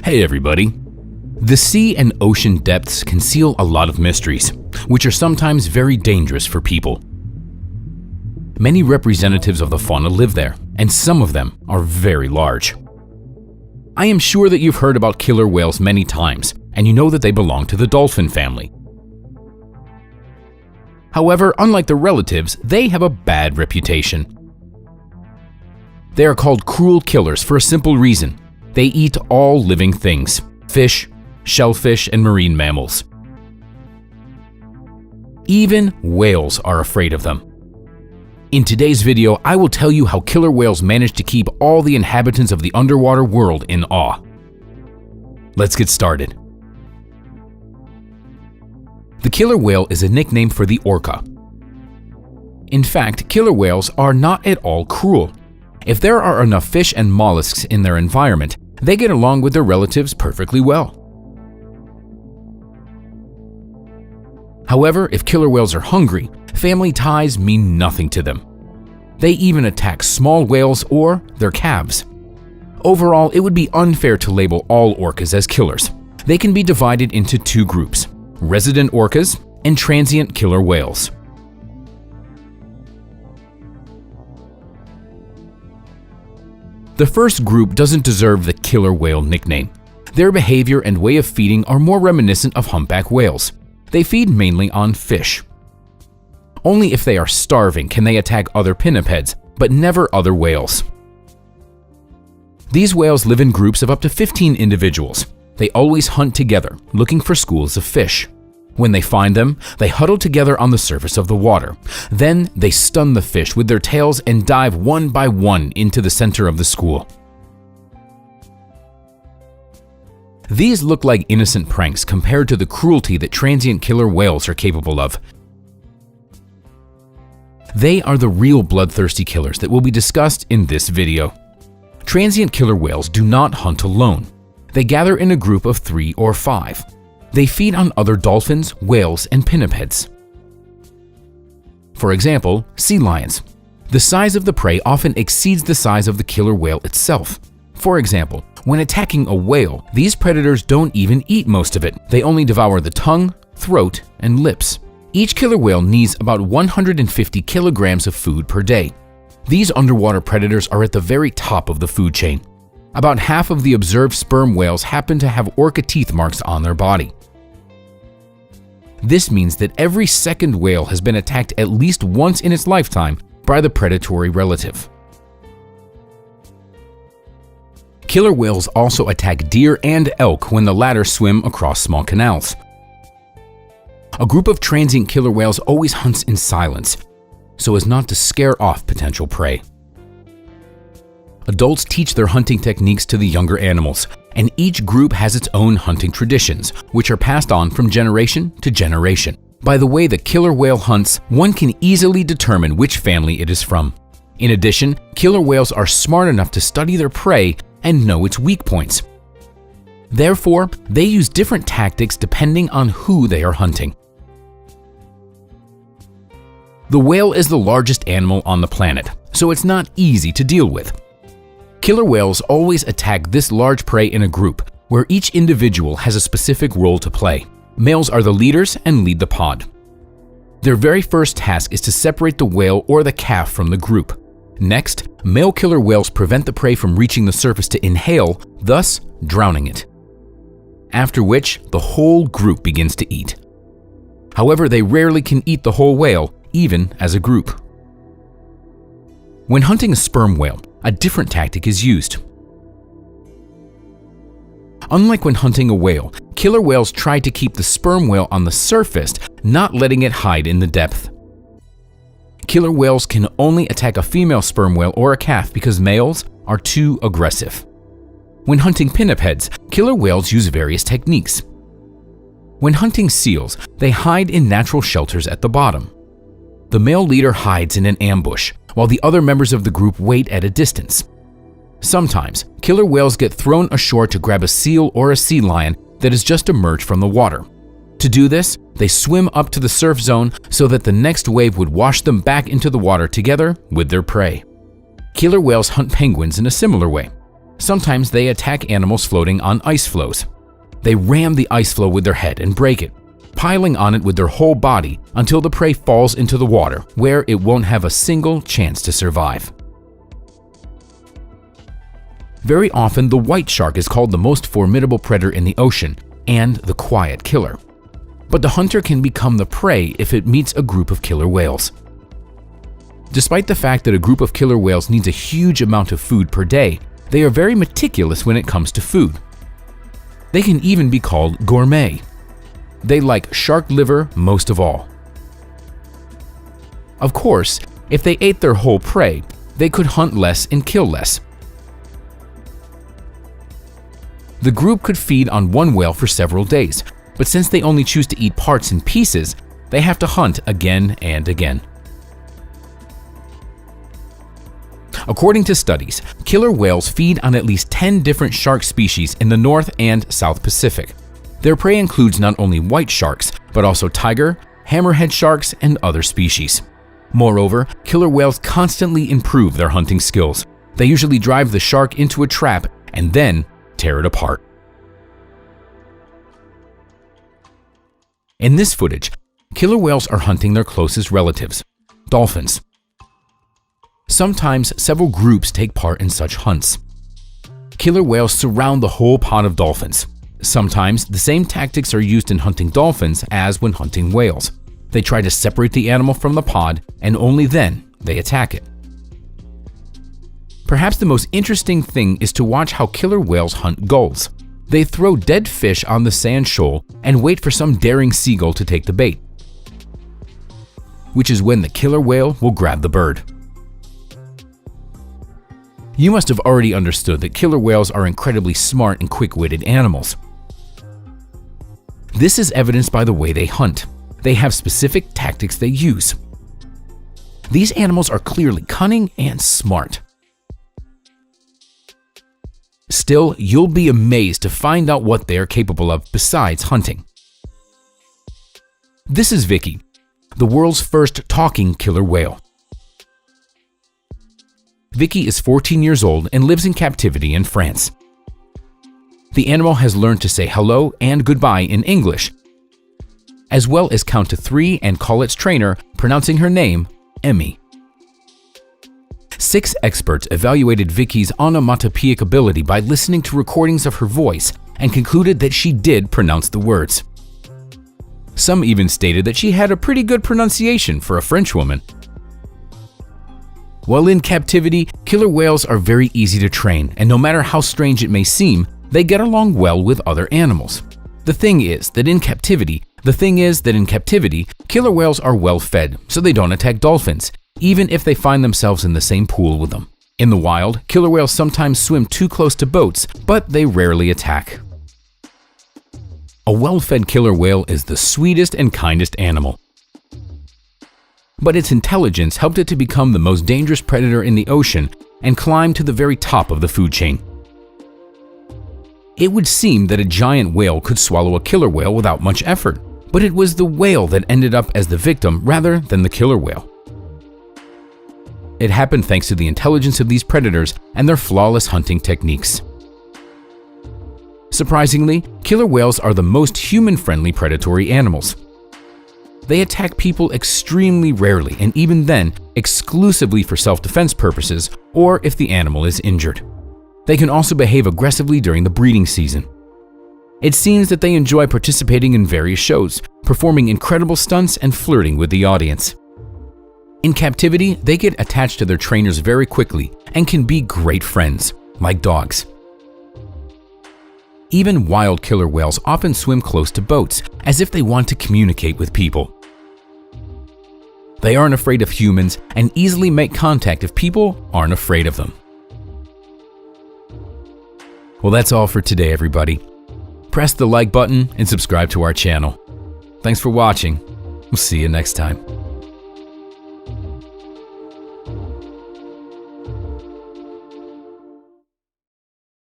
Hey everybody! The sea and ocean depths conceal a lot of mysteries, which are sometimes very dangerous for people. Many representatives of the fauna live there, and some of them are very large. I am sure that you've heard about killer whales many times, and you know that they belong to the dolphin family. However, unlike their relatives, they have a bad reputation. They are called cruel killers for a simple reason. They eat all living things: fish, shellfish, and marine mammals. Even whales are afraid of them. In today's video, I will tell you how killer whales manage to keep all the inhabitants of the underwater world in awe. Let's get started. The killer whale is a nickname for the orca. In fact, killer whales are not at all cruel. If there are enough fish and mollusks in their environment, they get along with their relatives perfectly well. However, if killer whales are hungry, family ties mean nothing to them. They even attack small whales or their calves. Overall, it would be unfair to label all orcas as killers. They can be divided into two groups: resident orcas and transient killer whales. The first group doesn't deserve the killer whale nickname. Their behavior and way of feeding are more reminiscent of humpback whales. They feed mainly on fish. Only if they are starving can they attack other pinnipeds, but never other whales. These whales live in groups of up to 15 individuals. They always hunt together, looking for schools of fish. When they find them, they huddle together on the surface of the water. Then they stun the fish with their tails and dive one by one into the center of the school. These look like innocent pranks compared to the cruelty that transient killer whales are capable of. They are the real bloodthirsty killers that will be discussed in this video. Transient killer whales do not hunt alone. They gather in a group of 3 or 5. They feed on other dolphins, whales, and pinnipeds. For example, sea lions. The size of the prey often exceeds the size of the killer whale itself. For example, when attacking a whale, these predators don't even eat most of it. They only devour the tongue, throat, and lips. Each killer whale needs about 150 kilograms of food per day. These underwater predators are at the very top of the food chain. About half of the observed sperm whales happen to have orca teeth marks on their body. This means that every second whale has been attacked at least once in its lifetime by the predatory relative. Killer whales also attack deer and elk when the latter swim across small canals. A group of transient killer whales always hunts in silence, so as not to scare off potential prey. Adults teach their hunting techniques to the younger animals, and each group has its own hunting traditions, which are passed on from generation to generation. By the way the killer whale hunts, one can easily determine which family it is from. In addition, killer whales are smart enough to study their prey and know its weak points. Therefore, they use different tactics depending on who they are hunting. The whale is the largest animal on the planet, so it's not easy to deal with. Killer whales always attack this large prey in a group, where each individual has a specific role to play. Males are the leaders and lead the pod. Their very first task is to separate the whale or the calf from the group. Next, male killer whales prevent the prey from reaching the surface to inhale, thus drowning it. After which, the whole group begins to eat. However, they rarely can eat the whole whale, even as a group. When hunting a sperm whale, a different tactic is used. Unlike when hunting a whale, killer whales try to keep the sperm whale on the surface, not letting it hide in the depth. Killer whales can only attack a female sperm whale or a calf because males are too aggressive. When hunting pinnipeds, killer whales use various techniques. When hunting seals, they hide in natural shelters at the bottom. The male leader hides in an ambush, while the other members of the group wait at a distance. Sometimes, killer whales get thrown ashore to grab a seal or a sea lion that has just emerged from the water. To do this, they swim up to the surf zone so that the next wave would wash them back into the water together with their prey. Killer whales hunt penguins in a similar way. Sometimes they attack animals floating on ice floes. They ram the ice floe with their head and break it, piling on it with their whole body until the prey falls into the water, where it won't have a single chance to survive. Very often, the white shark is called the most formidable predator in the ocean and the quiet killer. But the hunter can become the prey if it meets a group of killer whales. Despite the fact that a group of killer whales needs a huge amount of food per day, they are very meticulous when it comes to food. They can even be called gourmet. They like shark liver most of all. Of course, if they ate their whole prey, they could hunt less and kill less. The group could feed on one whale for several days, but since they only choose to eat parts and pieces, they have to hunt again and again. According to studies, killer whales feed on at least 10 different shark species in the North and South Pacific. Their prey includes not only white sharks, but also tiger, hammerhead sharks, and other species. Moreover, killer whales constantly improve their hunting skills. They usually drive the shark into a trap and then tear it apart. In this footage, killer whales are hunting their closest relatives, dolphins. Sometimes several groups take part in such hunts. Killer whales surround the whole pod of dolphins. Sometimes the same tactics are used in hunting dolphins as when hunting whales. They try to separate the animal from the pod, and only then they attack it. Perhaps the most interesting thing is to watch how killer whales hunt gulls. They throw dead fish on the sand shoal and wait for some daring seagull to take the bait, which is when the killer whale will grab the bird. You must have already understood that killer whales are incredibly smart and quick-witted animals. This is evidenced by the way they hunt. They have specific tactics they use. These animals are clearly cunning and smart. Still, you'll be amazed to find out what they are capable of besides hunting. This is Vicky, the world's first talking killer whale. Vicky is 14 years old and lives in captivity in France. The animal has learned to say hello and goodbye in English, as well as count to 3 and call its trainer, pronouncing her name, Emmy. 6 experts evaluated Vicky's onomatopoeic ability by listening to recordings of her voice and concluded that she did pronounce the words. Some even stated that she had a pretty good pronunciation for a French woman. While in captivity, killer whales are very easy to train, and no matter how strange it may seem, they get along well with other animals. The thing is that in captivity, killer whales are well fed, so they don't attack dolphins, even if they find themselves in the same pool with them. In the wild, killer whales sometimes swim too close to boats, but they rarely attack. A well-fed killer whale is the sweetest and kindest animal. But its intelligence helped it to become the most dangerous predator in the ocean and climb to the very top of the food chain. It would seem that a giant whale could swallow a killer whale without much effort, but it was the whale that ended up as the victim rather than the killer whale. It happened thanks to the intelligence of these predators and their flawless hunting techniques. Surprisingly, killer whales are the most human-friendly predatory animals. They attack people extremely rarely, and even then, exclusively for self-defense purposes or if the animal is injured. They can also behave aggressively during the breeding season. It seems that they enjoy participating in various shows, performing incredible stunts and flirting with the audience. In captivity, they get attached to their trainers very quickly and can be great friends, like dogs. Even wild killer whales often swim close to boats, as if they want to communicate with people. They aren't afraid of humans and easily make contact if people aren't afraid of them. Well, that's all for today, everybody. Press the like button and subscribe to our channel. Thanks for watching. We'll see you next time.